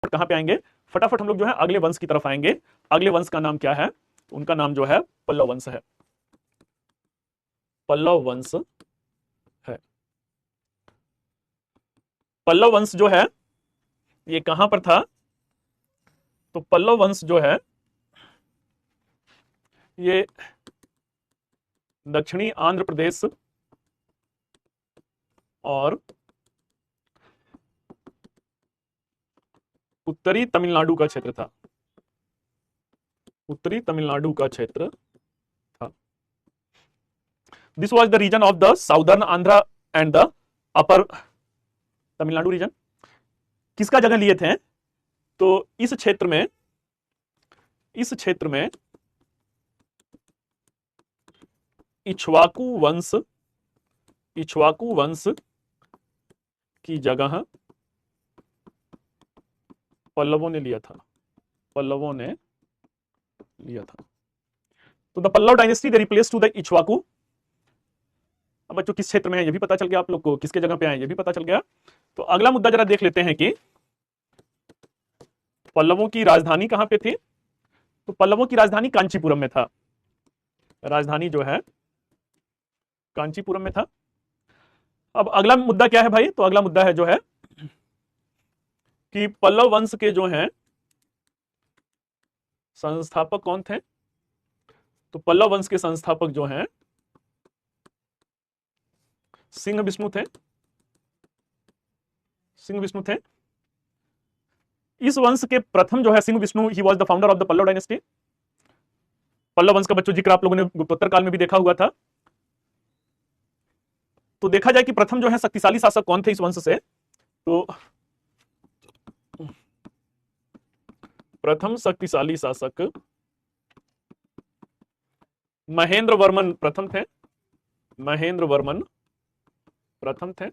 कहां पे आएंगे, फटाफट हम लोग जो है अगले वंश की तरफ आएंगे। अगले वंश का नाम क्या है, उनका नाम जो है पल्लव वंश है। पल्लव वंश है। पल्लव वंश जो है ये कहां पर था, तो पल्लव वंश जो है ये दक्षिणी आंध्र प्रदेश और उत्तरी तमिलनाडु का क्षेत्र था। उत्तरी तमिलनाडु का क्षेत्र था। This was the region of the southern Andhra and the upper Tamil Nadu region. किसका जगह लिए थे, तो इस क्षेत्र में इक्ष्वाकु वंश की जगह पल्लवों ने लिया था। पल्लवों ने लिया था। तो the Pallava dynasty they replace to the Ikshvaku. अब बच्चों किस क्षेत्र में है ये भी पता चल गया आप लोग को, किसके जगह पे आए ये भी पता चल गया। तो अगला मुद्दा जरा देख लेते हैं कि पल्लवों की राजधानी कहां पे थी। तो पल्लवों की राजधानी कांचीपुरम में था। राजधानी जो है कांचीपुरम में था। अब अगला मुद्दा क्या है भाई, तो अगला मुद्दा है जो है कि पल्लव वंश के जो हैं संस्थापक कौन थे। तो पल्लव वंश के संस्थापक जो हैं सिंह विष्णु थे। सिंह विष्णु थे। इस वंश के प्रथम जो है Simha Vishnu, he was the founder of the Pallava dynasty. Pallava वंश का बच्चों जिक्र आप लोगों ने गुप्तोत्तर काल में भी देखा हुआ था। तो देखा जाए कि प्रथम जो है शक्तिशाली शासक कौन थे इस वंश से, तो प्रथम शक्तिशाली शासक महेंद्र वर्मन प्रथम थे। महेंद्र वर्मन प्रथम थे।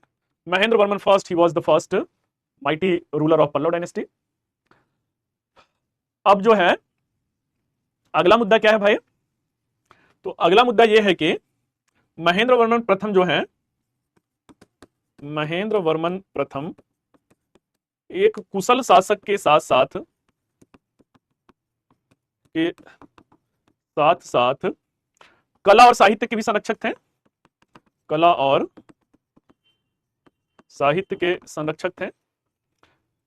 Mahendra Varman first, he was the first mighty ruler of Pallava dynasty. अब जो है अगला मुद्दा क्या है भाई, तो अगला मुद्दा यह है कि महेंद्र वर्मन प्रथम जो है, महेंद्र वर्मन प्रथम एक कुशल शासक के साथ साथ कला और साहित्य के भी संरक्षक थे। कला और साहित्य के संरक्षक थे।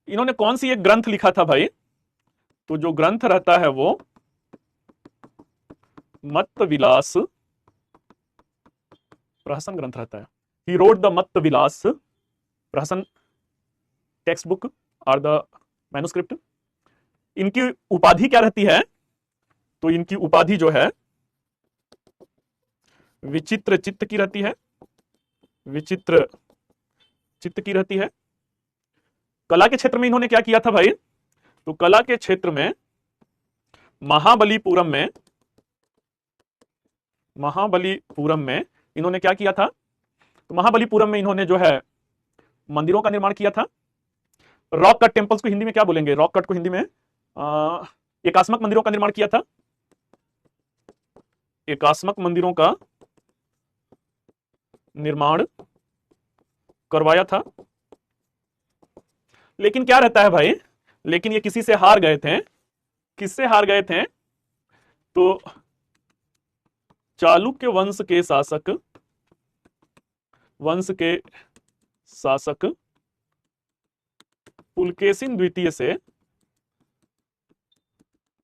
इन्होंने कौन सी एक ग्रंथ लिखा था भाई, तो जो ग्रंथ रहता है वो मत्त विलास प्रहसन ग्रंथ रहता है। ही रोट द मत्त विलास प्रहसन टेक्स्ट बुक और द मैन्युस्क्रिप्ट। इनकी उपाधि क्या रहती है, तो इनकी उपाधि जो है विचित्र चित्त की रहती है। विचित्र चित्त की रहती है। कला के क्षेत्र में इन्होंने क्या किया था भाई, तो कला के क्षेत्र में महाबलीपुरम में इन्होंने क्या किया था, तो महाबलीपुरम में इन्होंने जो है मंदिरों का निर्माण किया था। रॉक कट टेम्पल्स को हिंदी में क्या बोलेंगे, रॉक कट को हिंदी में एकास्मक मंदिरों का निर्माण किया था। एकास्मक मंदिरों का निर्माण करवाया था। लेकिन क्या रहता है भाई, लेकिन ये किसी से हार गए थे। किससे हार गए थे, तो चालुक्य वंश के शासक पुलकेशिन द्वितीय से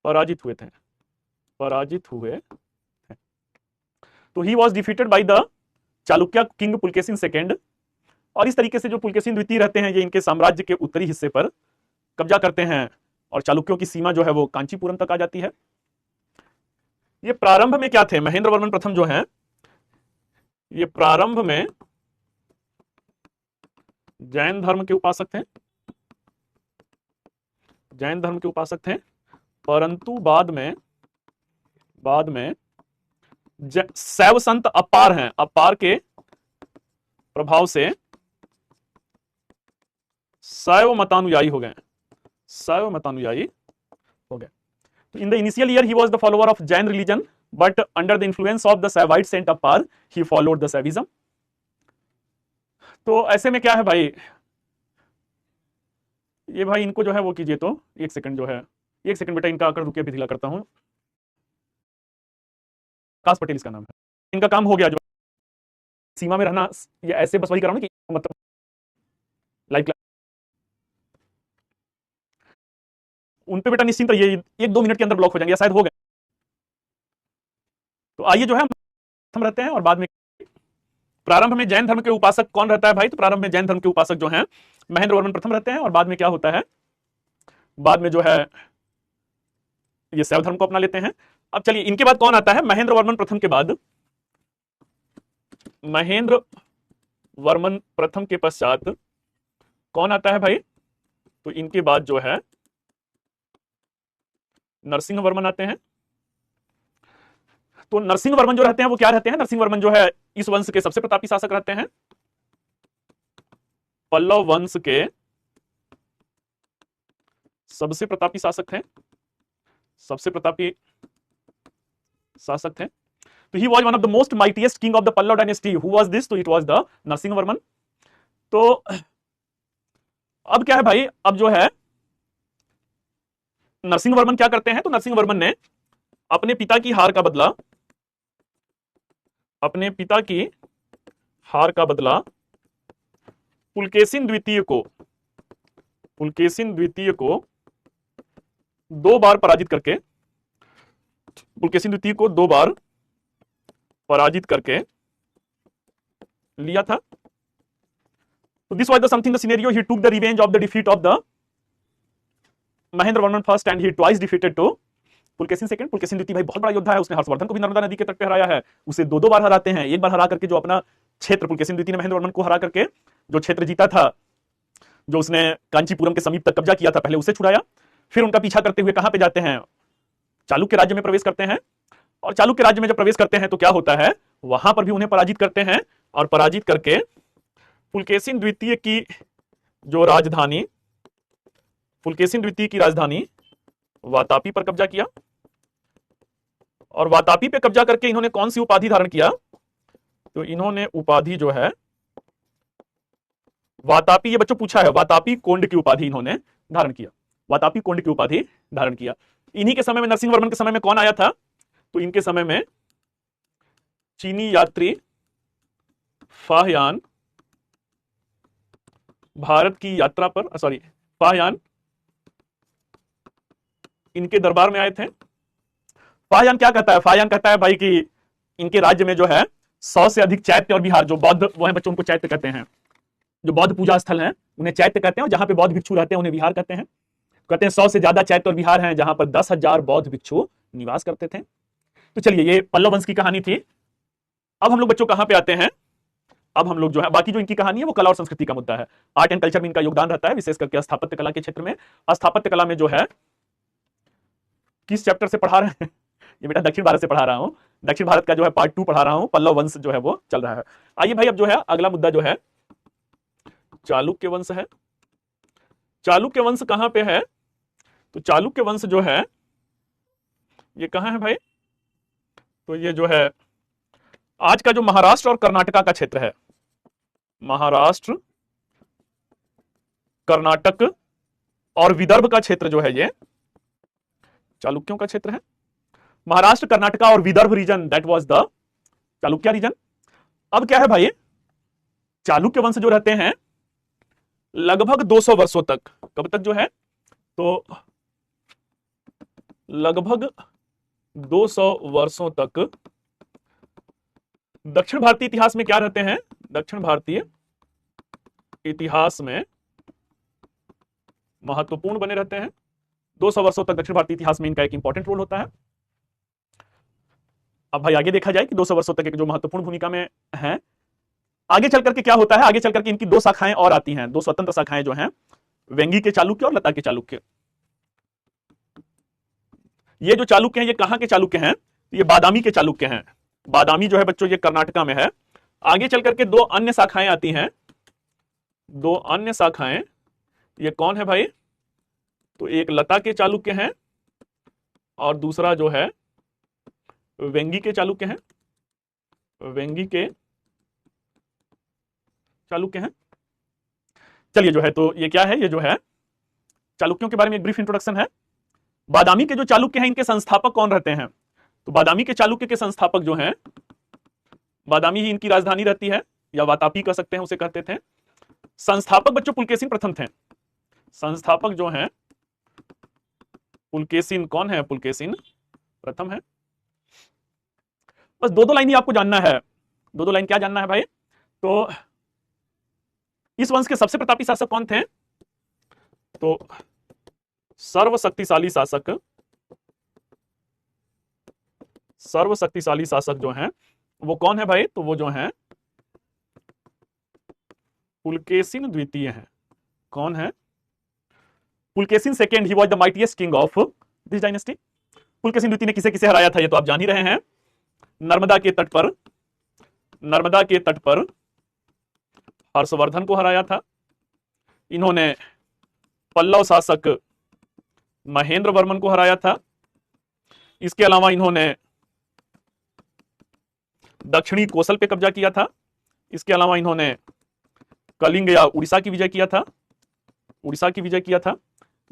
पराजित हुए थे। तो he was defeated by the Chalukya king Pulakeshin second. और इस तरीके से जो पुलकेशिन द्वितीय रहते हैं ये इनके साम्राज्य के उत्तरी हिस्से पर कब्जा करते हैं और चालुक्यों की सीमा जो है वो कांचीपुरम तक आ जाती है। ये प्रारंभ में क्या थे, महेंद्र वर्मन प्रथम जो है ये प्रारंभ में जैन धर्म के उपासक थे। जैन धर्म के उपासक थे, परंतु बाद में शैव संत अपार हैं। अपार के प्रभाव से शैव मतानुयायी हो गए। तो in the initial year he was the follower of Jain religion, but under the influence of the Saivite saint Appar he followed the Shaivism. तो ऐसे में क्या है भाई, ये भाई इनको जो है वो कीजिए, तो एक सेकंड जो है, एक सेकंड बेटा, इनका आकर रुकिए, भिथिला करता हूँ। आकाश पटेल इसका नाम है। इनका काम हो गया, जो सीमा में रहना, ये ऐसे बस वही कर रहा हूँ ना कि मतलब लाइव, उन पे बेटा निश्चिंत रहिए, 1-2 मिनट के अंदर ब्लॉक हो जाएंगे, या शायद हो गए। तो आइए जो है हम रहते हैं, और बाद में प्रारंभ में जैन धर्म के उपासक कौन रहता है भाई? तो प्रारंभ में जैन धर्म के उपासक जो हैं महेंद्र वर्मन प्रथम रहते हैं, और बाद में क्या होता है, बाद में जो है ये शैव धर्म को अपना लेते हैं। अब चलिए इनके बाद कौन आता है? महेंद्र वर्मन प्रथम के बाद, महेंद्र वर्मन प्रथम के पश्चात कौन आता है भाई? तो इनके बाद जो है नरसिंह वर्मन आते हैं। तो नरसिंह वर्मन जो रहते हैं वो क्या रहते हैं? नरसिंह वर्मन जो है इस वंश के सबसे प्रतापी शासक रहते हैं, पल्लव वंश के सबसे प्रतापी शासक थे, सबसे प्रतापी शासक थे। तो he was one of the most mightiest king of the Pallava dynasty. Who was this? तो it was the Narasimha Varman. तो अब क्या है भाई, अब जो है नरसिंह वर्मन क्या करते हैं? तो नरसिंह वर्मन ने अपने पिता की हार का बदला, अपने पिता की हार का बदला पुलकेशिन द्वितीय को, पुलकेशिन द्वितीय को 2 बार पराजित करके, पुलकेशिन द्वितीय को 2 बार पराजित करके लिया था। तो this was the something the scenario, he took the revenge of the defeat of the Mahendra Varman first and he twice defeated to Pulakeshin second. Pulakeshin द्वितीय भाई बहुत बड़ा योद्धा है, उसने हर्षवर्धन को भी नर्मदा नदी के तट पे हराया है, उसे 2-2 बार हराते हैं। एक बार हरा करके जो अपना क्षेत्र, पुलकेशिन द्वितीय ने महेंद्र वर्मन को हरा करके जो क्षेत्र जीता था, जो उसने कांचीपुरम के समीप तक कब्जा किया था, पहले उसे छुड़ाया। फिर उनका पीछा करते हुए कहां पे जाते हैं? चालुक्य राज्य में प्रवेश करते हैं। और चालुक्य राज्य में जब प्रवेश करते हैं तो क्या होता है, वहां पर भी उन्हें पराजित करते हैं, और पराजित करके पुलकेशिन द्वितीय की जो राजधानी, पुलकेशिन द्वितीय की राजधानी वातापी पर कब्जा किया। और वातापी पे कब्जा करके इन्होंने कौन सी उपाधि धारण किया? तो इन्होंने उपाधि जो है वातापी, ये बच्चों पूछा है, वातापी कोंड की उपाधि इन्होंने धारण किया, वातापी कोंड की उपाधि धारण किया। इन्हीं के समय में, नरसिंह वर्मन के समय में कौन आया था? तो इनके समय में चीनी यात्री फाहयान भारत की यात्रा पर, सॉरी, फाहयान इनके दरबार में आए थे। फाहयान क्या कहता है? फाहयान कहता है भाई कि इनके राज्य में जो है 100 से अधिक चैत्य और विहार, जो बौद्ध वो है बच्चों, उनको चैत्य कहते हैं, जो बौद्ध पूजा स्थल हैं उन्हें चैत्य कहते हैं, और जहां पे बौद्ध भिक्षु रहते हैं उन्हें विहार कहते हैं। कहते हैं 100 से ज्यादा चैत्य और विहार हैं जहां पर 10,000 बौद्ध भिक्षु निवास करते थे। तो चलिए ये पल्लव वंश की कहानी थी। अब हम लोग बच्चों कहां पे आते हैं? अब हम लोग जो है बाकी जो इनकी कहानी है वो कला और संस्कृति का मुद्दा है। आर्ट एंड कल्चर में इनका योगदान रहता है, विशेष करके स्थापत्य कला के क्षेत्र में। स्थापत्य कला में जो है किस चैप्टर से पढ़ा रहे हैं? ये बेटा दक्षिण भारत से पढ़ा रहा हूं, दक्षिण भारत का जो है पार्ट 2 पढ़ा रहा हूं, पल्लव वंश जो है वो चल रहा है। आइए भाई अब जो है अगला मुद्दा जो है चालुक्य वंश है। चालुक्य वंश कहां पे है? तो चालुक्य वंश जो है ये कहां है भाई? तो ये जो है आज का जो महाराष्ट्र और कर्नाटका का क्षेत्र है, महाराष्ट्र, कर्नाटक और विदर्भ का क्षेत्र जो है ये चालुक्यों का क्षेत्र है। महाराष्ट्र, कर्नाटका और Vidarbha region, that was the Chalukya region. अब क्या है भाई, चालुक्य वंश जो रहते हैं लगभग 200 वर्षों तक, कब तक जो है? तो लगभग 200 वर्षों तक दक्षिण भारतीय इतिहास में क्या रहते हैं? दक्षिण भारतीय इतिहास में महत्वपूर्ण बने रहते हैं। 200 वर्षों तक दक्षिण भारतीय इतिहास में इनका एक इंपॉर्टेंट रोल होता है। अब भाई आगे देखा जाए कि 200 वर्षों तक एक जो महत्वपूर्ण भूमिका में है। आगे चल करके क्या होता है? आगे चल करके इनकी 2 शाखाएं और आती हैं, 2 स्वतंत्र शाखाएं जो हैं, वेंगी के चालुक्य और लता के चालुक्य। ये जो चालुक्य हैं ये कहां के चालुक्य हैं? ये बादामी के चालुक्य हैं। बादामी जो है बच्चों ये कर्नाटका में है। आगे चल करके 2 अन्य शाखाएं आती हैं, 2 अन्य शाखाएं, ये कौन है भाई? तो एक लता के चालुक्य हैं और दूसरा जो है वेंगी के चालुक्य हैं, वेंगी के चालुक्य हैं। चलिए जो है तो ये क्या है? ये जो है चालुक्यों के बारे में एक ब्रीफ इंट्रोडक्शन है। बादामी के जो चालुक्य हैं इनके संस्थापक कौन रहते हैं? तो बादामी के चालुक्य के संस्थापक जो हैं, बादामी ही इनकी राजधानी रहती है, या वातापी कह सकते हैं, उसे कहते थे। संस्थापक बच्चों पुलकेशिन प्रथम थे। संस्थापक जो हैं पुलकेशिन, कौन है? पुलकेशिन प्रथम है। बस दो लाइन ही आपको जानना है। दो लाइन क्या जानना है भाई? तो इस वंश के सबसे प्रतापी शासक कौन थे? तो सर्वशक्तिशाली शासक, सर्वशक्तिशाली शासक जो हैं वो कौन है भाई? तो वो जो हैं पुलकेशिन द्वितीय हैं। कौन है? Pulakeshin second, he was the mightiest king of this dynasty. Pulakeshin द्वितीय ने किसे किसे हराया था ये तो आप जान ही रहे हैं। नर्मदा के तट पर, नर्मदा के तट पर हर्षवर्धन को हराया था। इन्होंने पल्लव शासक महेंद्र वर्मन को हराया था। इसके अलावा इन्होंने दक्षिणी कोसल पे कब्जा किया था। इसके अलावा इन्होंने कलिंग या उड़ीसा की विजय किया था, उड़ीसा की विजय किया था।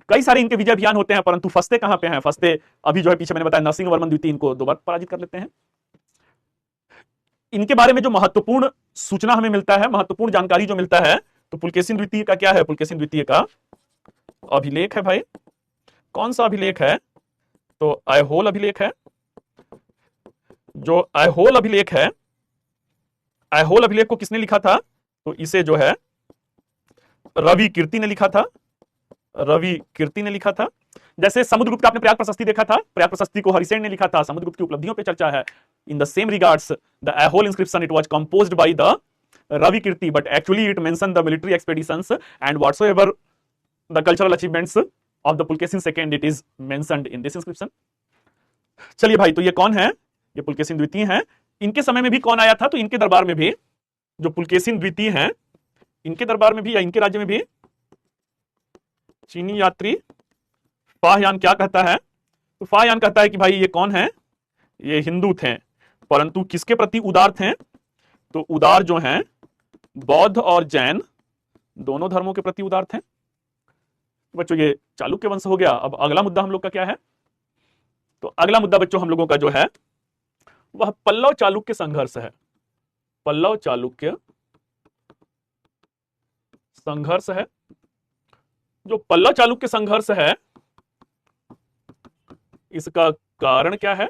कई सारे इनके विजय अभियान होते हैं, परंतु फंसते कहां पे हैं? फंसते अभी जो है पीछे मैंने बताया नरसिंह वर्मन द्वितीय इनको दो बार पराजित कर लेते हैं। इनके बारे में जो महत्वपूर्ण सूचना हमें मिलता है, महत्वपूर्ण जानकारी जो मिलता है, तो पुलकेशिन द्वितीय का क्या है? पुलकेशिन द्वितीय का अभिलेख है भाई। कौन सा अभिलेख है? तो ऐहोल अभिलेख है। जो ऐहोल अभिलेख है, ऐहोल अभिलेख को किसने लिखा था? तो इसे जो है रवि कीर्ति ने लिखा था। रवि कीर्ति ने लिखा था। जैसे समुद्रगुप्त का आपने प्रयाग प्रशस्ति देखा था, प्रयाग प्रशस्ति को हरिसेन ने लिखा था। समुद्रगुप्त की उपलब्धियों पे चर्चा है। In the same regards the Aihole inscription it was composed by the Ravi Kirti, but actually it mention the military expeditions and whatsoever the cultural achievements of the Pulakeshin second, it is mentioned in this inscription. चलिए भाई, तो ये कौन है? ये पुलकेशिन द्वितीय हैं। इनके समय में भी कौन आया था? तो इनके दरबार में भी जो पुलकेशिन द्वितीय हैं, इनके दरबार में भी या इनके राज्य में भी चीनी यात्री फाहयान क्या कहता है? तो फाहयान कहता है कि भाई ये कौन है? ये हिंदू थे, परंतु किसके प्रति उदार थे? तो उदार जो हैं बौद्ध और जैन दोनों धर्मों के प्रति उदार थे। बच्चों ये चालुक्य वंश हो गया। अब अगला मुद्दा हम लोग का क्या है? तो अगला मुद्दा बच्चों हम लोगों का जो है वह पल्लव चालुक्य संघर्ष है। पल्लव चालुक्य संघर्ष है। जो पल्लव चालुक्य संघर्ष है इसका कारण क्या है?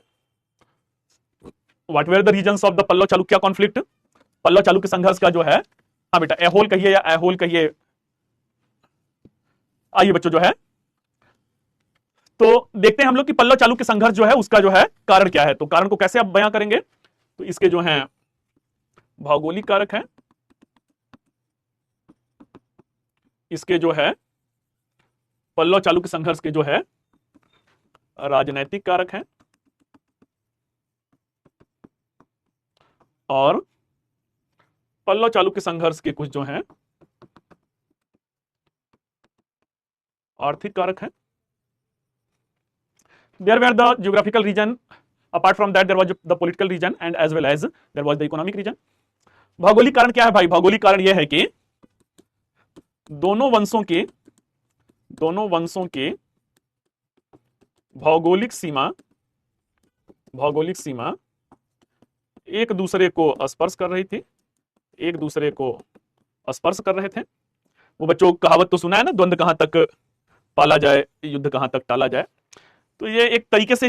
What were the reasons of the Pallava Chalukya conflict? Pallava Chalukya संघर्ष का जो है, हाँ बेटा ऐहोल कहिए या ऐहोल कहिए। आइए बच्चों जो है तो देखते हैं हम लोग कि पल्लव चालुक्य संघर्ष जो है उसका जो है कारण क्या है। तो कारण को कैसे आप बयां करेंगे? तो इसके जो हैं भौगोलिक कारक हैं, इसके जो है पल्लव चालुक्य संघर्ष के जो है राजनैतिक कारक हैं, और पल्लव चालुक्य संघर्ष के कुछ जो हैं आर्थिक कारक हैं। There were the geographical region. Apart from that, there was the political region and as well as there was the economic region. भौगोलिक कारण क्या है भाई? भौगोलिक कारण यह है कि दोनों वंशों के भौगोलिक सीमा एक दूसरे को स्पर्श कर रही थी, एक दूसरे को स्पर्श कर रहे थे। वो बच्चों कहावत तो सुना है ना, द्वंद्व कहां तक पाला जाए, युद्ध कहां तक टाला जाए। तो ये एक तरीके से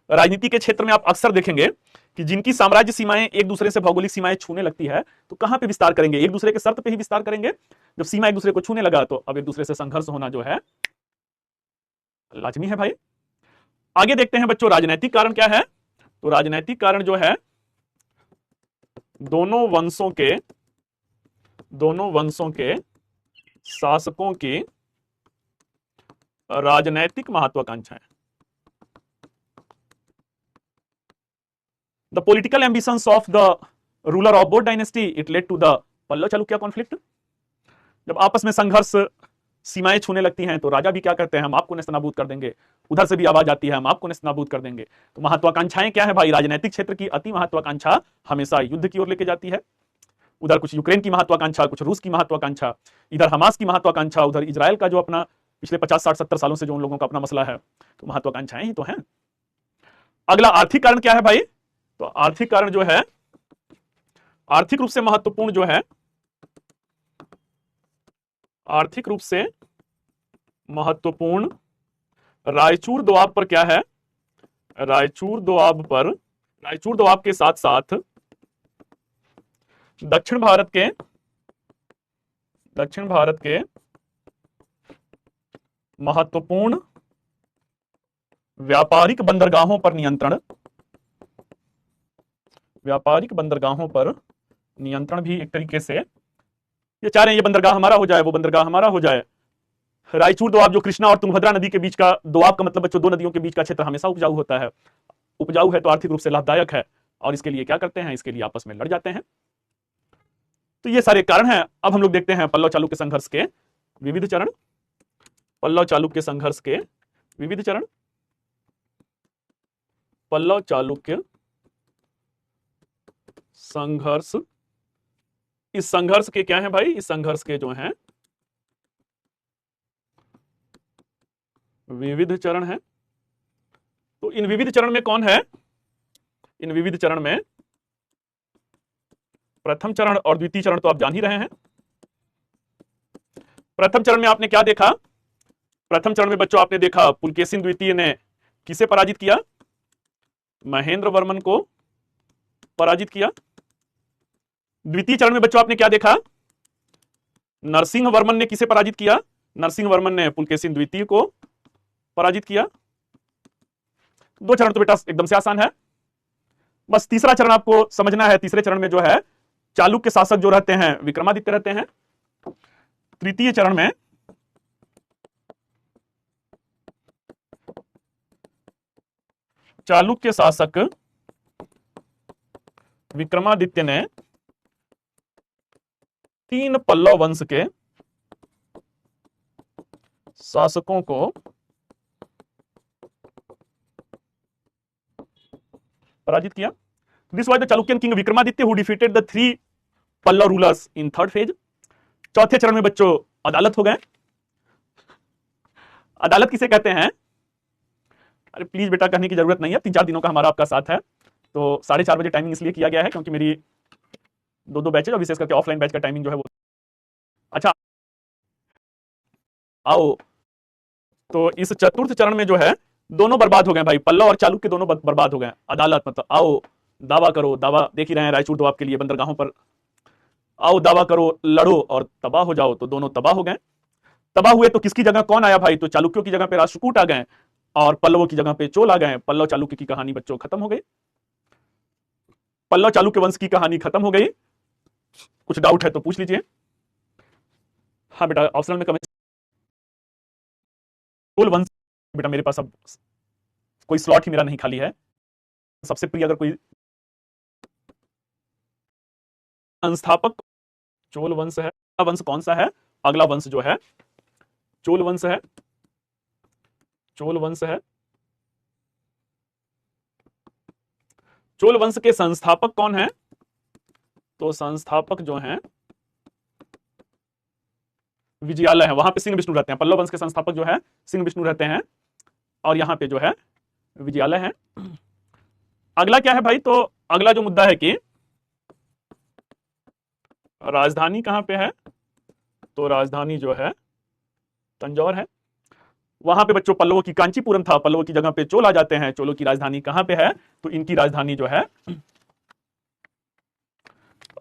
राजनीति के क्षेत्र में आप अक्सर देखेंगे कि जिनकी साम्राज्य सीमाएं एक दूसरे से भौगोलिक सीमाएं छूने लगती है तो कहां पे विस्तार करेंगे? एक दूसरे के शर्त पे ही विस्तार करेंगे। जब सीमा एक दूसरे को छूने लगा तो अब एक दूसरे से संघर्ष होना जो है लाजमी है भाई। आगे देखते हैं बच्चों राजनीतिक कारण क्या है। तो राजनीतिक कारण जो है दोनों वंशों के शासकों की राजनैतिक महत्वाकांक्षाएं। The political ambitions of the ruler of both dynasty it led to the Pallava Chalukya conflict. जब आपस में संघर्ष सीमाएं छूने लगती हैं तो राजा भी क्या करते हैं? हम आपको नेस्तनाबूद कर देंगे। उधर से भी आवाज आती है, हम आपको नेस्तनाबूद कर देंगे। तो महत्वाकांक्षाएं क्या है भाई? राजनीतिक क्षेत्र की अति महत्वाकांक्षा हमेशा युद्ध की ओर लेके जाती है। उधर कुछ यूक्रेन की महत्वाकांक्षा, कुछ रूस की महत्वाकांक्षा, इधर हमास की महत्वाकांक्षा, उधर इजराइल का जो अपना पिछले 50 60 70 सालों से जो उन लोगों का अपना मसला है, तो महत्वाकांक्षाएं ही तो हैं। अगला आर्थिक कारण क्या है भाई? तो आर्थिक कारण जो है, आर्थिक रूप से महत्वपूर्ण जो है, आर्थिक रूप से महत्वपूर्ण रायचूर दोआब पर क्या है? रायचूर दोआब पर, रायचूर दोआब के साथ साथ दक्षिण भारत के महत्वपूर्ण व्यापारिक बंदरगाहों पर नियंत्रण, व्यापारिक बंदरगाहों पर नियंत्रण भी एक तरीके से ये चाह रहे हैं, ये बंदरगाह हमारा हो जाए, वो बंदरगाह हमारा हो जाए। रायचूर दोआब जो कृष्णा और तुंगभद्रा नदी के बीच का दोआब का मतलब बच्चों, दो नदियों के बीच का क्षेत्र हमेशा उपजाऊ होता है, उपजाऊ है तो आर्थिक रूप से लाभदायक है, और इसके लिए क्या करते हैं, इसके लिए आपस में लड़ जाते हैं। तो ये सारे कारण हैं। अब हम लोग देखते हैं पल्लव चालुक्य संघर्ष के विविध चरण, पल्लव चालुक्य संघर्ष के विविध चरण। पल्लव चालुक्य संघर्ष, इस संघर्ष के क्या है भाई? इस संघर्ष के जो हैं विविध चरण हैं। तो इन विविध चरण में कौन है? इन विविध चरण में प्रथम चरण और द्वितीय चरण तो आप जान ही रहे हैं। प्रथम चरण में आपने क्या देखा? प्रथम चरण में बच्चों आपने देखा पुलकेशिन द्वितीय ने किसे पराजित किया? महेंद्र वर्मन को पराजित किया। द्वितीय चरण में बच्चों आपने क्या देखा? नरसिंह वर्मन ने किसे पराजित किया? नरसिंह वर्मन ने पुलकेशिन द्वितीय को पराजित किया। दो चरण तो बेटा एकदम से आसान है, बस तीसरा चरण आपको समझना है। तीसरे चरण में जो है चालुक्य शासक जो रहते हैं विक्रमादित्य रहते हैं। तृतीय चरण में चालुक्य शासक विक्रमादित्य ने 3 पल्लव वंश के शासकों को पराजित किया। This was the Chalukyan king Vikramaditya who defeated the 3 Pallava rulers in third phase. चौथे चरण में बच्चों अदालत हो गए। अदालत किसे कहते हैं? अरे प्लीज बेटा कहने की जरूरत नहीं है, 3-4 दिनों का हमारा आपका साथ है, तो 4:30 बजे टाइमिंग इसलिए किया गया है क्योंकि मेरी 2 बैचेज और विशेष करके ऑफलाइन बैच का टाइमिंग जो है वो। अच्छा आओ, तो इस चतुर्थ चरण में जो है दोनों बर्बाद हो गए भाई, पल्लव और चालुक्य दोनों बर्बाद हो गए। अदालत मतलब आओ दावा करो, दावा देख ही रहे हैं रायचूर दोआब के लिए बंदरगाहों पर, आओ दावा करो, लड़ो और तबाह हो जाओ। तो दोनों तबाह हो गए। तबाह हुए तो किसकी जगह कौन आया भाई? तो चालुक्यों की जगह पे राष्ट्रकूट आ गए और पल्लवों की जगह पे चोल आ गए। पल्लव चालुक्य की कहानी बच्चों खत्म हो गई, पल्लव चालुक्य वंश की कहानी खत्म हो गई। कुछ डाउट है तो पूछ लीजिए। हाँ बेटा ऑप्शनल में कमेंट। चोल वंश बेटा मेरे पास अब कोई स्लॉट ही मेरा नहीं खाली है। सबसे प्रिय अगर कोई संस्थापक चोल वंश है, वंश कौन सा है? अगला वंश जो है चोल वंश है, चोल वंश है। चोल वंश के संस्थापक कौन है? तो संस्थापक जो हैं विजयालय है, वहां पे सिंह विष्णु रहते हैं। पल्लव वंश के संस्थापक जो है सिंह विष्णु रहते हैं और यहां पे जो है विजयालय है। अगला क्या है भाई? तो अगला जो मुद्दा है कि राजधानी कहां पे है? तो राजधानी जो है तंजौर है। वहां पे बच्चों पल्लवों की कांचीपुरम था, पल्लवों की जगह पे चोल आ जाते हैं। चोलों की राजधानी कहां पे है? तो इनकी राजधानी जो है,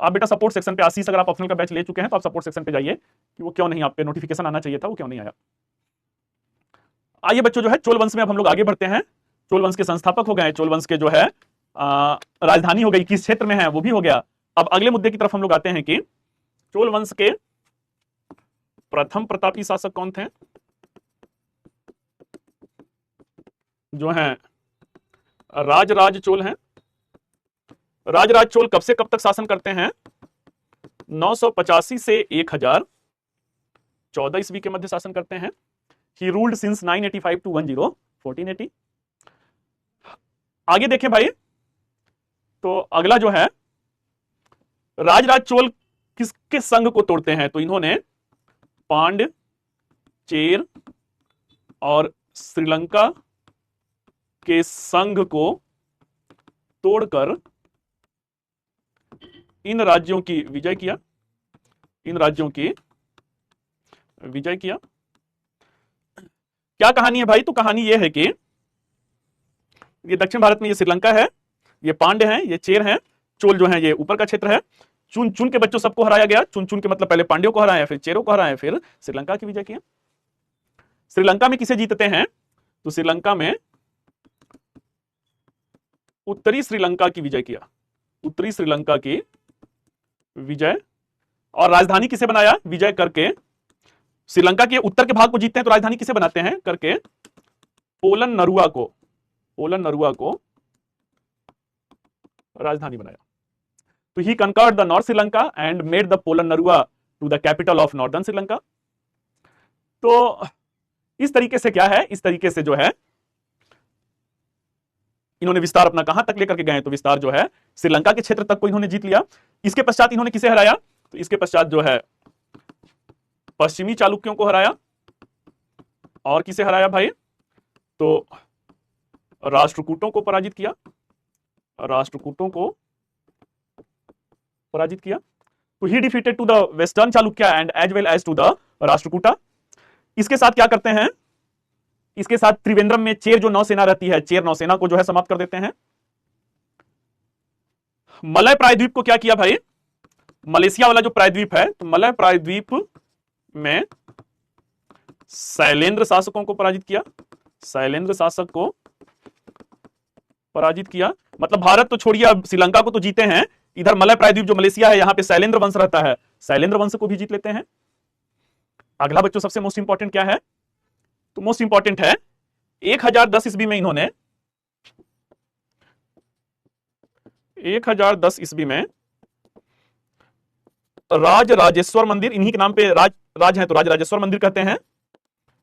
आप बेटा सपोर्ट सेक्शन पे, आशीष अगर आप ऑप्शनल का बैच ले चुके हैं तो आप सपोर्ट सेक्शन पे जाइए कि वो क्यों नहीं, आप पे नोटिफिकेशन आना चाहिए था, वो क्यों नहीं आया। आइए बच्चों जो है चोल वंश में अब हम लोग आगे बढ़ते हैं। चोल वंश के संस्थापक हो गए, चोल वंश के जो है राजधानी हो गई, किस क्षेत्र में है वो भी हो गया। अब अगले मुद्दे की तरफ हम लोग आते हैं कि चोल वंश के प्रथम प्रतापी शासक कौन थे? जो हैं राजराज चोल हैं। राजराज चोल कब से कब तक शासन करते हैं? 985 से 1014 ईस्वी के मध्य शासन करते हैं। He ruled since 985 to 1480। आगे देखें भाई, तो अगला जो है राजराज चोल किसके संघ को तोड़ते हैं? तो इन्होंने पांड्य, चेर, और श्रीलंका के संघ को तोड़कर इन राज्यों की विजय किया, इन राज्यों की विजय किया। क्या कहानी है भाई? तो कहानी यह है कि ये दक्षिण भारत में ये श्रीलंका है, ये पांड्य हैं, ये चेर हैं, चोल जो है ये ऊपर का क्षेत्र है। चुन चुन के बच्चों सबको हराया गया। चुन चुन के मतलब पहले पांड्यों को हराया, फिर चेरों को हराया, फिर श्रीलंका की विजय किया। श्रीलंका में किसे जीतते हैं? तो श्रीलंका में उत्तरी श्रीलंका की विजय किया, उत्तरी श्रीलंका की विजय। और राजधानी किसे बनाया? विजय करके श्रीलंका के उत्तर के भाग को जीतते हैं तो राजधानी किसे बनाते हैं? करके पोलन नरुआ को, पोलन नरुआ को राजधानी बनाया। तो he conquered the north Sri Lanka and made the Polonnaruwa to the capital of northern Sri Lanka. तो इस तरीके से क्या है, इस तरीके से जो है इन्होंने विस्तार अपना कहां तक लेकर के गए? तो विस्तार जो है श्रीलंका के क्षेत्र तक को इन्होंने जीत लिया। इसके पश्चात इन्होंने किसे हराया? तो इसके पश्चात जो है पश्चिमी चालुक्यों को हराया। और किसे हराया भाई? तो राष्ट्रकूटों को पराजित किया, राष्ट्रकूटों को पराजित किया। तो he defeated to the western Chalukya and as well as to the Rashtrakuta. इसके साथ क्या करते हैं? इसके साथ त्रिवेंद्रम में चेर जो नौसेना रहती है, चेर नौसेना को जो है समाप्त कर देते हैं। मलय प्रायद्वीप को क्या किया भाई? मलेशिया वाला जो प्रायद्वीप है, तो मलय प्रायद्वीप में शैलेंद्र शासकों को पराजित किया, शैलेंद्र शासक को पराजित किया। मतलब भारत तो छोड़िए, अब श्रीलंका को तो जीते हैं, इधर मलय प्रायद्वीप जो मलेशिया है, यहां पे शैलेंद्र वंश रहता है, शैलेंद्र वंश को भी जीत लेते हैं। अगला बच्चों सबसे मोस्ट इंपॉर्टेंट क्या है? तो मोस्ट इंपॉर्टेंट है 1010 ईस्वी में इन्होंने 1010 ईस्वी में राज राजेश्वर मंदिर, इन्हीं के नाम पे राज है तो राज राजेश्वर मंदिर कहते हैं,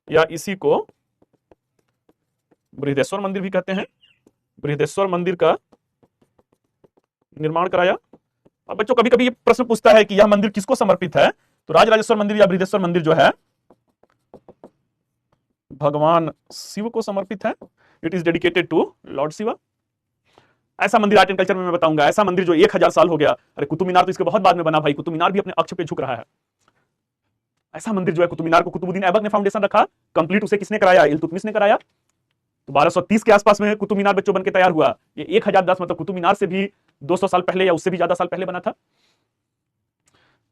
या इसी को बृहदेश्वर मंदिर भी कहते हैं। बृहदेश्वर मंदिर का निर्माण कराया। अब बच्चों कभी कभी ये प्रश्न पूछता है कि यह मंदिर किसको समर्पित है? तो राज राजेश्वर मंदिर या बृहदेश्वर मंदिर जो है भगवान शिव को समर्पित है। It is dedicated to lord Shiva. ऐसा मंदिर आर्ट एंड कल्चर में मैं बताऊंगा, ऐसा मंदिर जो 1000 साल हो गया। अरे कुतुब मीनार तो इसके बहुत बाद में बना भाई, कुतुब मीनार भी अपने अक्ष पे झुक रहा है। ऐसा मंदिर जो है, कुतुब मीनार को कुतुबुद्दीन ऐबक ने फाउंडेशन रखा, कंप्लीट उसे किसने कराया? इल्तुतमिश ने कराया। तो 1230 के आसपास में कुतुब मीनार बच्चों बनके तैयार हुआ। ये 1010 मतलब कुतुब मीनार से भी 200 साल पहले या उससे भी ज्यादा साल पहले बना था।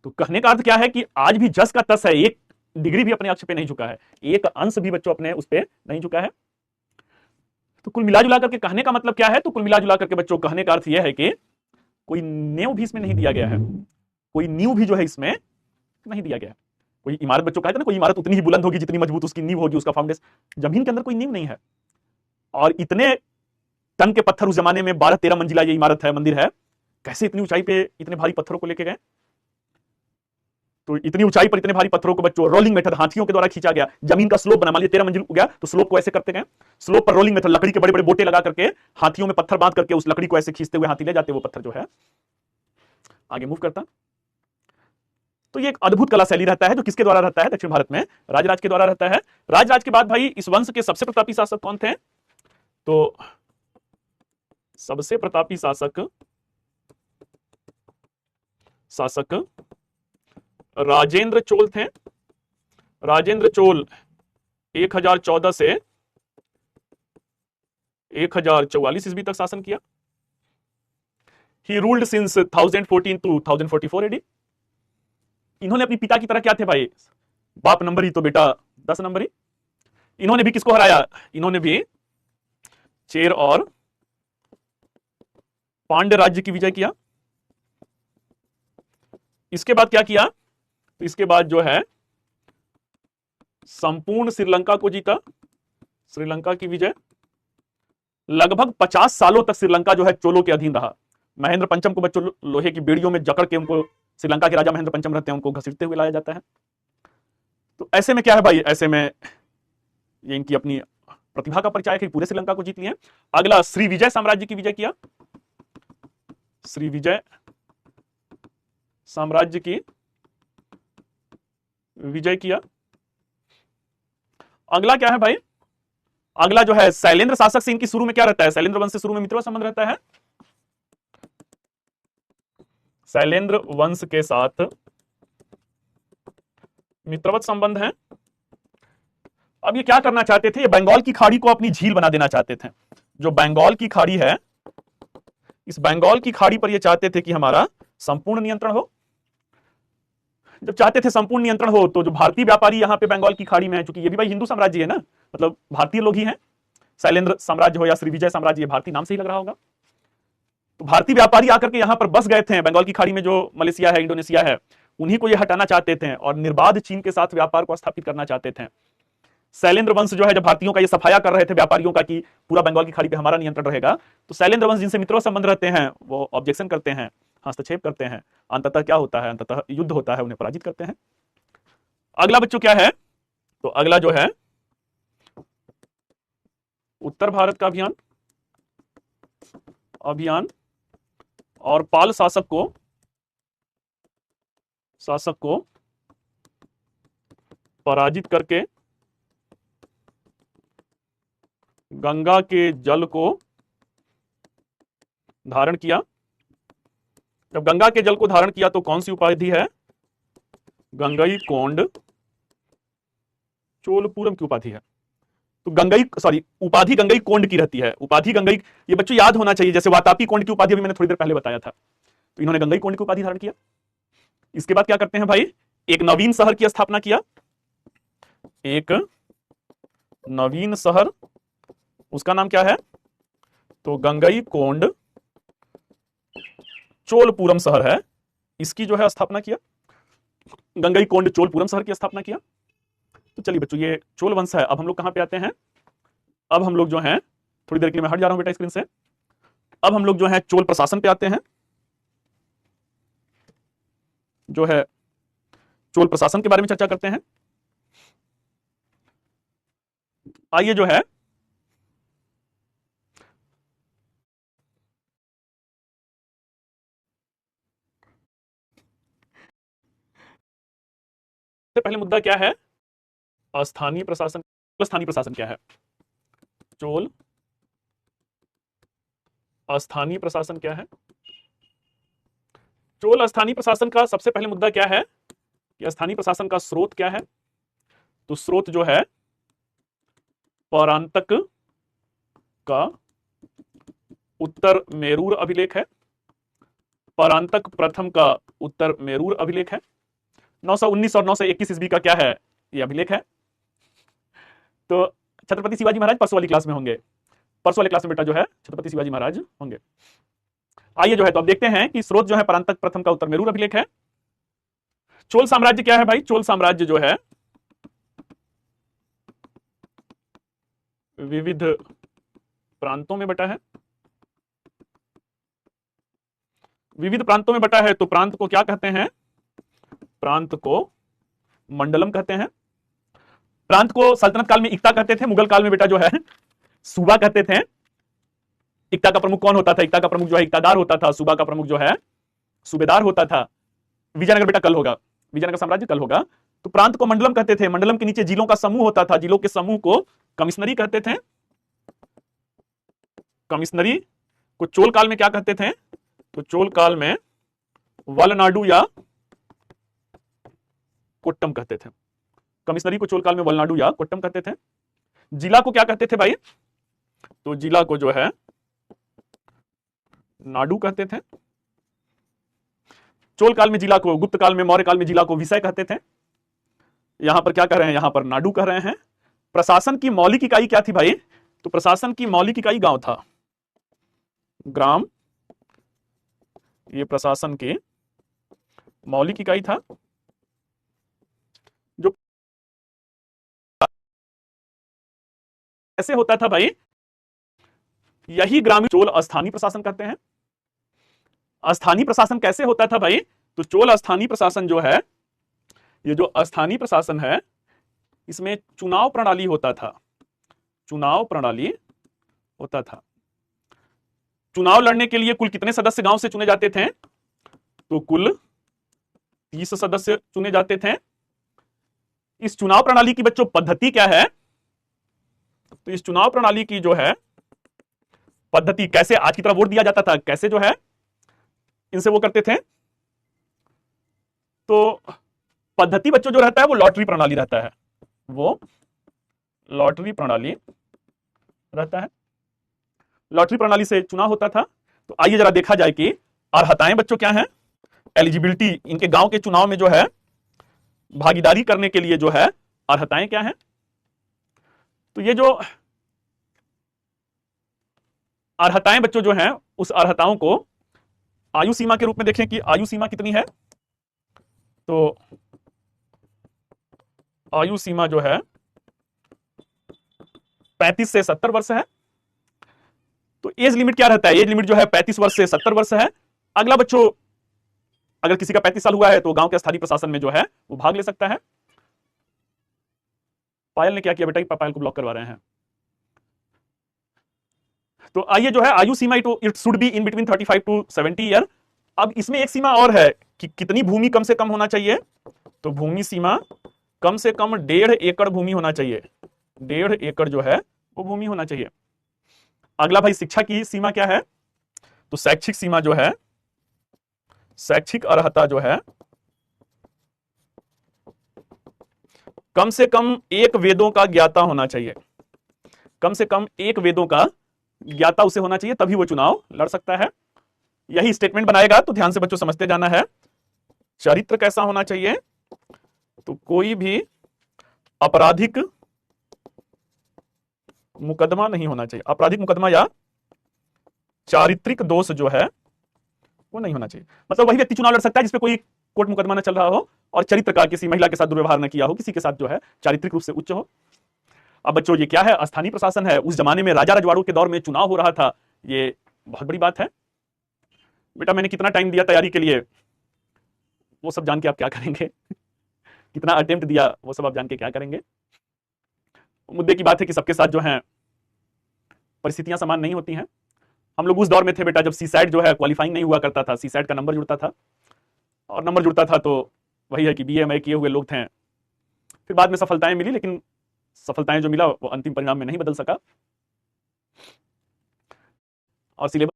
तो कहने का अर्थ क्या है कि आज भी जस का तस है, एक डिग्री भी अपने अक्ष पे नहीं झुका है, एक अंश भी बच्चों अपने उस पे नहीं झुका है। तो कुल मिला जुला करके कहने का मतलब क्या है? तो कुल मिला जुला करके बच्चों कहने का अर्थ यह है कि कोई नींव भी इसमें नहीं दिया गया है, कोई नींव भी जो है इसमें नहीं दिया गया है। कोई इमारत बच्चों कहते हैं ना, कोई इमारत उतनी ही बुलंद होगी जितनी मजबूत उसकी नींव होगी, उसका फाउंडेशन। जमीन के अंदर कोई नींव नहीं है। और इतने टन के पत्थर उस जमाने में 12-13 मंजिला ये इमारत है, मंदिर है, कैसे इतनी ऊंचाई पे इतने भारी पत्थरों को लेके गए? तो इतनी ऊंचाई पर इतने भारी पत्थरों को बच्चों रोलिंग मेथड, हाथियों के द्वारा खींचा गया। जमीन का स्लोप बना, मान लीजिए 13 मंजिल हो गया तो स्लोप को ऐसे करते गए, स्लोप पर रोलिंग मेथड, लकड़ी के बड़े बड़े बोटे लगा करके हाथियों में पत्थर बांध करके उस लकड़ी को ऐसे खींचते हुए हाथी ले जाते, वो पत्थर जो है आगे मूव करता। तो ये एक अद्भुत कला शैली रहता है, जो किसके द्वारा रहता है? दक्षिण भारत में राजराज के द्वारा रहता है। राजराज के बाद भाई इस वंश के सबसे प्रतापी शासक कौन थे? तो सबसे प्रतापी शासक राजेंद्र चोल थे। राजेंद्र चोल 1014 से 1044 ईस्वी तक शासन किया। He ruled since 1014 to 1044 AD. इन्होंने अपने पिता की तरह क्या थे भाई? बाप नंबर ही तो बेटा 10 नंबर ही। इन्होंने भी किसको हराया? इन्होंने भी चेर और पांड्य राज्य की विजय किया। इसके बाद क्या किया? तो इसके बाद जो है संपूर्ण श्रीलंका को जीता, श्रीलंका की विजय। लगभग 50 सालों तक श्रीलंका जो है चोलों के अधीन रहा। महेंद्र पंचम को बच्चों लोहे की बेड़ियों में जकड़ के, उनको श्रीलंका के राजा महेंद्र पंचम रहते हैं, उनको घसीटते हुए लाया जाता है। तो ऐसे में क्या है भाई? ऐसे में ये इनकी अपनी प्रतिभा का परिचय है कि पूरे श्रीलंका को जीत लिए। अगला श्री विजय साम्राज्य की विजय किया, श्री विजय साम्राज्य की विजय किया। अगला क्या है भाई? अगला जो है शैलेंद्र शासक से इनकी शुरू में क्या रहता है, शैलेंद्र वंश से शुरू में मित्रवत संबंध रहता है, शैलेंद्र वंश के साथ मित्रवत संबंध है। अब ये क्या करना चाहते थे, ये बंगाल की खाड़ी को अपनी झील बना देना चाहते थे। जो बंगाल की खाड़ी है, इस बंगाल की खाड़ी पर ये चाहते थे कि हमारा संपूर्ण नियंत्रण हो। जब चाहते थे संपूर्ण नियंत्रण हो, तो जो भारतीय व्यापारी यहां पे बंगाल की खाड़ी में है, चूंकि ये भी भाई हिंदू साम्राज्य है ना, मतलब भारतीय लोग ही हैं, शैलेंद्र साम्राज्य हो या श्री विजय साम्राज्य, भारतीय नाम से ही लग रहा होगा। तो भारतीय व्यापारी आकर के यहां पर बस गए थे बंगाल की खाड़ी में, जो मलेशिया है, इंडोनेशिया है, उन्हीं को ये हटाना चाहते थे और निर्बाध चीन के साथ व्यापार को स्थापित करना चाहते थे। शैलेंद्र वंश जो है, जब भारतीयों का ये सफाया कर रहे थे व्यापारियों का कि पूरा बंगाल की खाड़ी पे हमारा नियंत्रण रहेगा, तो शैलेंद्र वंश जिनसे मित्रों संबंध रहते हैं वो ऑब्जेक्शन करते हैं, हस्तक्षेप करते हैं। अंततः क्या होता है, अंततः युद्ध होता है, उन्हें पराजित करते हैं। अगला बच्चों क्या है, तो अगला जो है उत्तर भारत का अभियान, अभियान और पाल शासक को पराजित करके गंगा के जल को धारण किया। जब गंगा के जल को धारण किया तो कौन सी उपाधि है, गंगई कोंड चोलपुरम की उपाधि है। तो उपाधि गंगई कोंड की रहती है, उपाधि गंगई, ये बच्चों याद होना चाहिए, जैसे वातापी कोंड की उपाधि अभी मैंने थोड़ी देर पहले बताया था, तो इन्होंने गंगई कोंड की उपाधि धारण किया। इसके बाद क्या करते हैं भाई, एक नवीन शहर की स्थापना किया, एक नवीन शहर, उसका नाम क्या है, तो गंगई कोंड चोलपुरम शहर है, इसकी जो है स्थापना किया, गंगई कोंड चोलपुरम शहर की स्थापना किया। तो चलिए बच्चों, ये चोल वंश है। अब हम लोग कहां पे आते हैं, अब हम लोग जो हैं, थोड़ी देर के लिए मैं हट जा रहा हूं बेटा स्क्रीन से, अब हम लोग जो है चोल प्रशासन पे आते हैं। जो है चोल प्रशासन के बारे में चर्चा करते हैं। आइए जो है सबसे पहले मुद्दा क्या है, स्थानीय प्रशासन। स्थानीय प्रशासन क्या है, चोल स्थानीय प्रशासन क्या है। चोल स्थानीय प्रशासन का सबसे पहले मुद्दा क्या है कि स्थानीय प्रशासन का स्रोत क्या है, तो स्रोत जो है पौरांतक का उत्तर मेरूर अभिलेख है, पौरांतक प्रथम का उत्तर मेरूर अभिलेख है। 919 और 921 ईस्वी का क्या है, ये अभिलेख है। तो छत्रपति शिवाजी महाराज परसों वाली क्लास में होंगे, परसों वाली क्लास में बेटा जो है छत्रपति शिवाजी महाराज होंगे। आइए जो है, तो अब देखते हैं कि स्रोत जो है परांतक प्रथम का उत्तर मेरूर अभिलेख है। चोल साम्राज्य क्या है भाई, चोल साम्राज्य जो है विविध प्रांतों में बटा है, विविध प्रांतों में बटा है। तो प्रांत को क्या कहते हैं, प्रांत को मंडलम कहते हैं। प्रांत को सल्तनत काल में इक्ता कहते थे, मुगल काल में बेटा जो है सूबा कहते थे। इक्ता का प्रमुख कौन होता था, इक्ता का प्रमुख जो है इक्तादार होता था, सूबा का प्रमुख जो है सूबेदार होता था। विजयनगर बेटा कल होगा, विजयनगर साम्राज्य कल होगा। तो प्रांत को मंडलम कहते थे, मंडलम के नीचे जिलों का समूह होता था, जिलों के समूह को कमिश्नरी कहते थे। कमिश्नरी को चोल काल में क्या कहते थे, तो चोल काल में वलनाडु या कोट्टम कहते थे। कमिश्नरी को चोल काल में वलनाडु या कोट्टम कहते थे। जिला को क्या कहते थे भाई, तो जिला को जो है नाडु कहते थे। चोल काल में जिला को, गुप्त काल में, मौर्य काल में जिला को विषय कहते थे। यहां पर क्या कह रहे हैं, यहां पर नाडु कह रहे हैं। प्रशासन की मौलिक इकाई क्या थी भाई, तो प्रशासन की मौलिक इकाई गांव था, ग्राम, ये प्रशासन की मौलिक इकाई था। जो ऐसे होता था भाई, यही ग्रामीण चोल स्थानीय प्रशासन कहते हैं। स्थानीय प्रशासन कैसे होता था भाई, तो चोल स्थानीय प्रशासन जो है, ये जो स्थानीय प्रशासन है, इसमें चुनाव प्रणाली होता था, चुनाव प्रणाली होता था। चुनाव लड़ने के लिए कुल कितने सदस्य गांव से चुने जाते थे, तो कुल 30 सदस्य चुने जाते थे। इस चुनाव प्रणाली की बच्चों पद्धति क्या है, तो इस चुनाव प्रणाली की जो है पद्धति, कैसे आज की तरह वोट दिया जाता था, कैसे जो है इनसे वो करते थे, तो पद्धति बच्चों जो रहता है वो लॉटरी प्रणाली रहता है, वो लॉटरी प्रणाली रहता है। लॉटरी प्रणाली से चुनाव होता था। तो आइए जरा देखा जाए कि अर्हताएं बच्चों क्या हैं, एलिजिबिलिटी, इनके गांव के चुनाव में जो है भागीदारी करने के लिए जो है अर्हताएं क्या हैं। तो ये जो अर्हताएं बच्चों जो हैं, उस अर्हताओं को आयु सीमा के रूप में देखें कि आयु सीमा कितनी है। तो आयु सीमा जो है 35 से 70 वर्ष है। तो एज लिमिट क्या रहता है, एज लिमिट जो है 35 वर्ष से 70 वर्ष है। अगला बच्चों, अगर किसी का 35 साल हुआ है तो गांव के स्थानीय प्रशासन में जो है वो भाग ले सकता है। पायल ने क्या किया बेटा, पायल को ब्लॉक करवा रहे हैं। तो आइए जो है आयु सीमा, it should be in between 35 to 70 year. अब इसमें एक सीमा और है कि कितनी भूमि कम से कम होना चाहिए। तो भूमि सीमा कम से कम 1.5 एकड़ भूमि होना चाहिए, 1.5 एकड़ जो है वो भूमि होना चाहिए। अगला भाई शिक्षा की सीमा क्या है। तो शैक्षिक सीमा जो है, शैक्षिक अर्हता जो है कम से कम 1 वेदों का ज्ञाता होना चाहिए, कम से कम 1 वेदों का ज्ञाता उसे होना चाहिए, तभी वो चुनाव लड़ सकता है। यही स्टेटमेंट बनाएगा, तो ध्यान से बच्चों समझते जाना है। चरित्र कैसा होना चाहिए, तो कोई भी आपराधिक मुकदमा नहीं होना चाहिए, आपराधिक मुकदमा या चारित्रिक दोष जो है वो नहीं होना चाहिए। मतलब वही व्यक्ति चुनाव लड़ सकता है जिसपे कोई कोर्ट मुकदमा न चल रहा हो और चरित्र का, किसी महिला के साथ दुर्व्यवहार न किया हो, किसी के साथ जो है चारित्रिक रूप से उच्च हो। अब बच्चों ये क्या है, स्थानीय प्रशासन है। उस जमाने में राजा रजवाड़ों के दौर में चुनाव हो रहा था, ये बहुत बड़ी बात है। बेटा मैंने कितना टाइम दिया तैयारी के लिए वो सब जान के आप क्या करेंगे कितना अटेम्प्ट दिया वो सब आप जान के क्या करेंगे। मुद्दे की बात है कि सबके साथ जो है परिस्थितियां समान नहीं होती हैं। हम लोग उस दौर में थे बेटा जब सीसैट जो है क्वालिफाइंग नहीं हुआ करता था, सीसैट का नंबर जुड़ता था, और नंबर जुड़ता था तो वही है कि बीए किए हुए लोग थे। फिर बाद में सफलताएं मिली, लेकिन सफलताएं जो मिला वो अंतिम परिणाम में नहीं बदल सका। और सिलेबस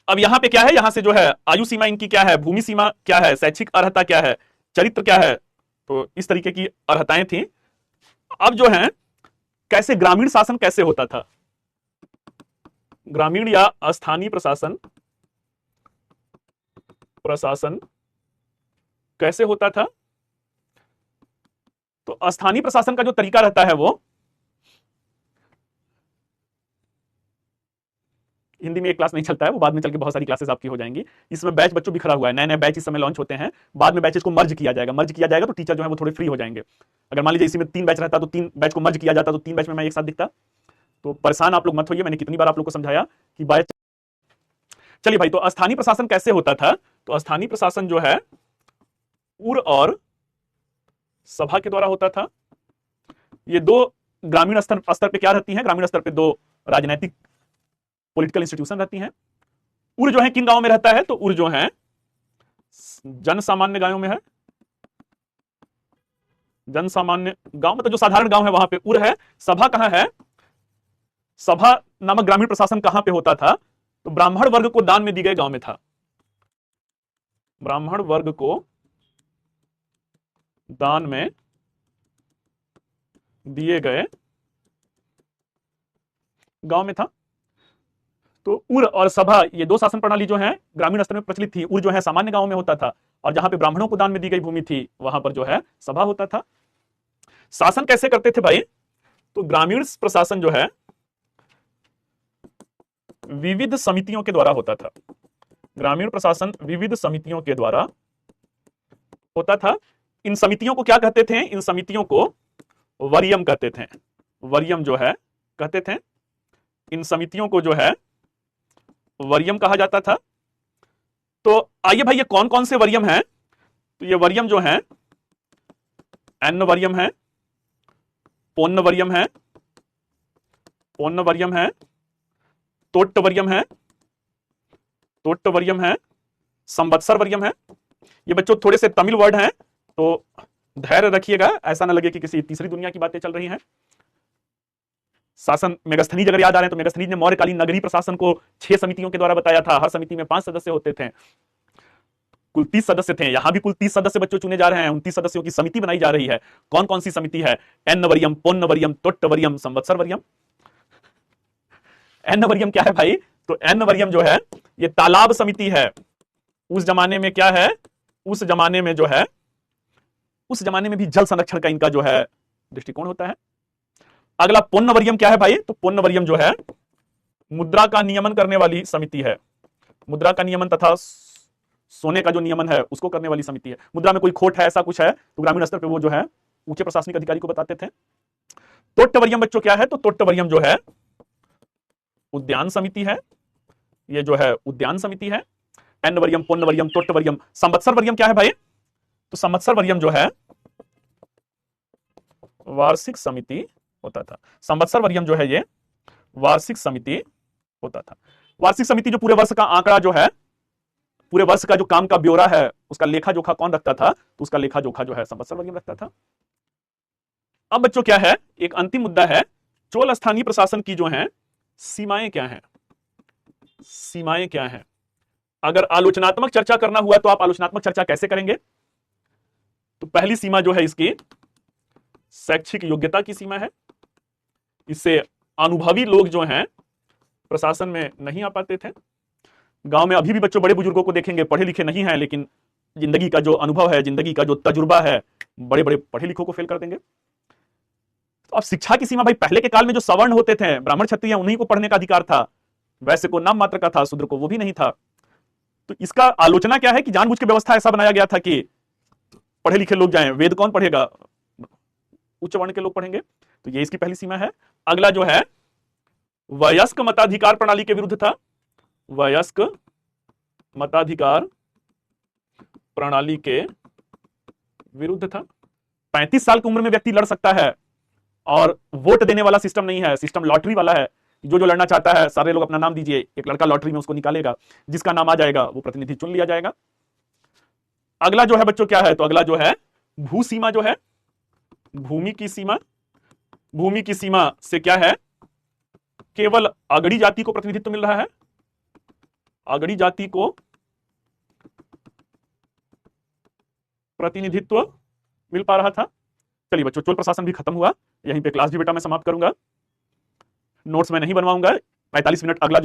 अब यहां पे क्या है, यहां से जो है आयु सीमा इनकी क्या है, भूमि सीमा क्या है, शैक्षिक अर्हता क्या है, चरित्र क्या है, तो इस तरीके की अर्हताएं थी। अब जो है कैसे ग्रामीण शासन कैसे होता था, ग्रामीण या स्थानीय प्रशासन कैसे होता था। तो स्थानीय प्रशासन का जो तरीका रहता है वो हिंदी में एक क्लास नहीं चलता है, वो बाद में चल के बहुत सारी क्लासेस आपकी हो जाएंगी। इसमें बैच बच्चों बिखरा हुआ है, नए नए बैच इस समय लॉन्च होते हैं, बाद में बैचेस को मर्ज किया जाएगा, मर्ज किया जाएगा तो टीचर जो है वो थोड़े फ्री हो जाएंगे। अगर मान लीजिए इसी में 3 बैच रहता तो 3 बैच को मर्ज किया जाता तो 3 बैच में मैं एक साथ दिखता। तो परेशान आप लोग मत होइए, मैंने कितनी बार आप लोग को समझाया कि बैच। चलिए भाई, तो स्थानीय प्रशासन कैसे होता था। तो स्थानीय प्रशासन जो है उर और सभा के द्वारा होता था। ये दो ग्रामीण स्तर पे क्या रहती हैं, ग्रामीण स्तर पे 2 राजनीतिक पॉलिटिकल इंस्टीट्यूशन रहती हैं। उर जो है किन गांवों में रहता है, तो उर जो है जन सामान्य गांवों में है, जन सामान्य गांव मतलब जो साधारण गांव है वहां पे उर है। सभा कहां है, सभा नामक ग्रामीण प्रशासन कहां पे होता था, तो ब्राह्मण वर्ग को दान में दी गए गांव में था, ब्राह्मण वर्ग को दान में दिए गए गांव में था। तो उर और सभा ये 2 शासन प्रणाली जो है ग्रामीण स्तर में प्रचलित थी। उर जो है सामान्य गांव में होता था और जहां पे ब्राह्मणों को दान में दी गई भूमि थी वहां पर जो है सभा होता था। शासन कैसे करते थे भाई, तो ग्रामीण प्रशासन जो है विविध समितियों के द्वारा होता था, ग्रामीण प्रशासन विविध समितियों के द्वारा होता था। इन समितियों को क्या कहते थे, इन समितियों को वरीयम कहते थे, वरीयम जो है कहते थे। इन समितियों को जो है वरीयम कहा जाता था। तो आइए भाई ये कौन कौन से वरीयम हैं, तो ये वरीयम जो हैं एन्न वरीयम है, पोन्न वरीयम है, पोन्न वरीयम है, तोट्ट वरीयम है, तोट्ट वरीयम है, संवत्सर वरीयम है। ये बच्चों थोड़े से तमिल वर्ड हैं तो धैर्य रखिएगा, ऐसा ना लगे कि किसी तीसरी दुनिया की बातें चल रही हैं। शासन मेगास्थनीज अगर याद आ रहे हैं तो मेगास्थनीज ने मौर्यकालीन नगरीय प्रशासन को 6 समितियों के द्वारा बताया था। हर समिति में 5 सदस्य होते थे, कुल 30 सदस्य थे। यहां भी कुल 30 सदस्य बच्चों चुने जा रहे हैं। 29 सदस्यों की समिति बनाई जा रही है। कौन कौन सी समिति है? एन्नवरियम, पोन्नवरियम, तोट्टवरियम, संवत्सरवरियम। एन्नवरियम क्या है भाई? तो एन्नवरियम जो है ये तालाब समिति है। उस जमाने में क्या है, उस जमाने में जो है, उस जमाने में भी जल संरक्षण का इनका जो है दृष्टिकोण होता है। अगला पोन्नवरियम क्या है भाई? तो पोन्नवरियम जो है मुद्रा का नियमन करने वाली समिति है। मुद्रा का नियमन तथा सोने का जो नियमन है उसको करने वाली समिति है। मुद्रा में कोई खोट है, ऐसा कुछ है तो ग्रामीण स्तर पे वो जो है ऊंचे प्रशासनिक अधिकारी को बताते थे। तोट्टवरियम बच्चों क्या है? तो तोट्टवरियम जो है उद्यान समिति है। ये जो है उद्यान समिति है। एन्नवरियम, पोन्नवरियम, तोट्टवरियम। संवत्सरवरियम क्या है भाई? तो संवत्सरवरियम जो है वार्षिक समिति होता था। संवत्सरवरियम जो है ये वार्षिक समिति होता था। वार्षिक समिति जो पूरे वर्ष का आंकड़ा जो है, पूरे वर्ष का जो काम का ब्यौरा है, उसका लेखा जोखा कौन रखता था? तो उसका लेखा जोखा जो है संवत्सरवरियम रखता था। अब बच्चों क्या है, एक अंतिम मुद्दा है, चोल स्थानीय प्रशासन की जो है सीमाएं क्या हैं? सीमाएं क्या हैं? अगर आलोचनात्मक चर्चा करना हुआ तो आप आलोचनात्मक चर्चा कैसे करेंगे? तो पहली सीमा जो है इसकी शैक्षिक योग्यता की सीमा है। इससे अनुभवी लोग जो हैं प्रशासन में नहीं आ पाते थे। गांव में अभी भी बच्चों बड़े बुजुर्गों को देखेंगे, पढ़े लिखे नहीं हैं, लेकिन जिंदगी का जो अनुभव है, जिंदगी का जो तजुर्बा है, बड़े बड़े पढ़े लिखों को फेल कर देंगे। तो अब शिक्षा की सीमा भाई, पहले के काल में जो सवर्ण होते थे, ब्राह्मण क्षत्रिय, उन्हीं को पढ़ने का अधिकार था। वैसे को नाम मात्र का था, शूद्र को वो भी नहीं था। तो इसका आलोचना क्या है कि जानबूझ के व्यवस्था ऐसा बनाया गया था कि पढ़े लिखे लोग जाएं, वेद कौन पढ़ेगा? उच्च वर्ण के लोग पढ़ेंगे। तो ये इसकी पहली सीमा है। अगला जो है वयस्क मताधिकार प्रणाली के विरुद्ध था। वयस्क मताधिकार प्रणाली के विरुद्ध था। 35 साल की उम्र में व्यक्ति लड़ सकता है और वोट देने वाला सिस्टम नहीं है, सिस्टम लॉटरी वाला है। जो जो लड़ना चाहता है सारे लोग अपना नाम दीजिए, एक लड़का लॉटरी में उसको निकालेगा, जिसका नाम आ जाएगा वो प्रतिनिधि चुन लिया जाएगा। अगला जो है बच्चों क्या है? तो अगला जो है भू सीमा जो है, भूमि की सीमा। भूमि की सीमा से क्या है, केवल अगड़ी जाति को प्रतिनिधित्व मिल रहा है। अगड़ी जाति को प्रतिनिधित्व मिल पा रहा था। चलिए बच्चों, चोल प्रशासन भी खत्म हुआ। यहीं पे क्लास भी बेटा मैं समाप्त करूंगा। नोट्स मैं नहीं बनवाऊंगा। 45 मिनट अगला